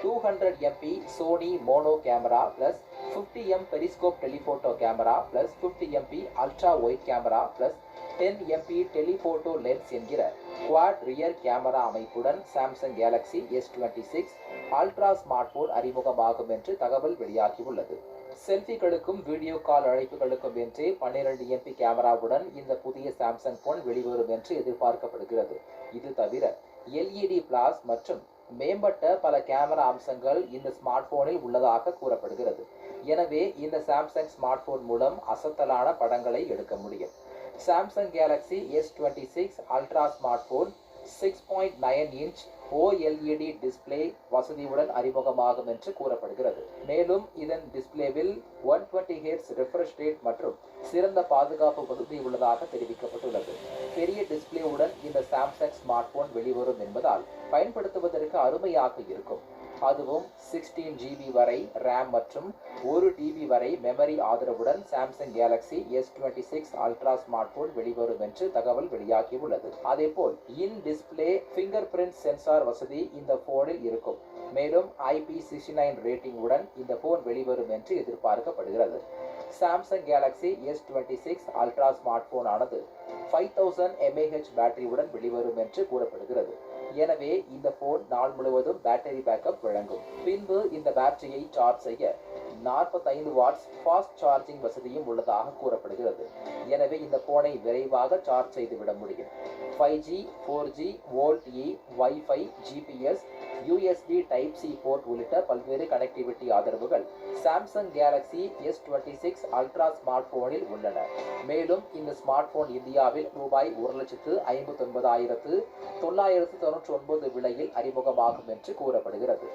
200 MP Sony mono camera plus 50 M periscope telephoto camera plus 50 MP ultra wide camera plus 10 MP telephoto lens என்கிற quad rear camera அமைப்புடன் Samsung Galaxy S26 ultra smart phone அறிமுகமாகும் என்று தகவல் வெளியாகியுள்ளது. செல்ஃபிகளுக்கும் video call அழைப்புகளுக்கும் என்று 12 MP கேமராவுடன் இந்த புதிய Samsung phone வெளிவரும் என்று எதிர்பார்க்கப்படுகிறது. இது தவிர LED பிளாஸ் மற்றும் மேம்பட்ட பல கேமரா அம்சங்கள் இந்த ஸ்மார்ட் போனில் உள்ளதாக கூறப்படுகிறது. எனவே இந்த சாம்சங் ஸ்மார்ட் போன் மூலம் அசத்தலான படங்களை எடுக்க முடியும். Samsung Galaxy S26 ultra smart phone 6.9 inch OLED display வசதியுடன் அறிமுகமாகும் என்று கூறப்படுகிறது. மேலும் இதன் டிஸ்பிளேவில் 120 Hz refresh rate மற்றும் சிறந்த பாதுகாப்பு வசதி உள்ளதாக தெரிவிக்கப்பட்டுள்ளது. பெரிய டிஸ்பிளேவுடன் இந்த சாம்சங் ஸ்மார்ட் போன் வெளிவரும் என்பதால் பயன்படுத்துவதற்கு அருமையாக இருக்கும். அதுவும் 16 GB வரை RAM மற்றும் 1 TB வரை மெமரி ஆதரவுடன் Samsung Galaxy S26 ultra smart phone வெளிவரும் என்று தகவல் வெளியாகியுள்ளது. அதேபோல் in display finger print sensor வசதி இந்த போனில் இருக்கும். மேலும் IP69 ரேட்டிங் உடன் இந்த போன் வெளிவரும் என்று எதிர்பார்க்கப்படுகிறது. Samsung Galaxy S26 ultra smart phone ஆனது 5000 mAh பேட்டரியுடன் வெளிவரும் என்று கூறப்படுகிறது. எனவே இந்த போன் நாள் முழுவதும் பேட்டரி பேக்கப் வழங்கும். பின்பு இந்த பேட்டரியை சார்ஜ் செய்ய 45 வாட்ஸ் ஃபாஸ்ட் சார்ஜிங் வசதியும் உள்ளதாக கூறப்படுகிறது. எனவே இந்த போனை விரைவாக சார்ஜ் செய்துவிட முடியும். 5G, 4G, Volt E, Wi-Fi, GPS, USB Type-C port உள்ளிட்ட பல்வேறு கனெக்டிவிட்டி ஆதரவுகள் Samsung Galaxy S26 ultra smart போனில் உள்ளன. மேலும் இந்த ஸ்மார்ட் போன் இந்தியாவில் ரூபாய் 1,59,999 விலையில் அறிமுகமாகும் என்று கூறப்படுகிறது.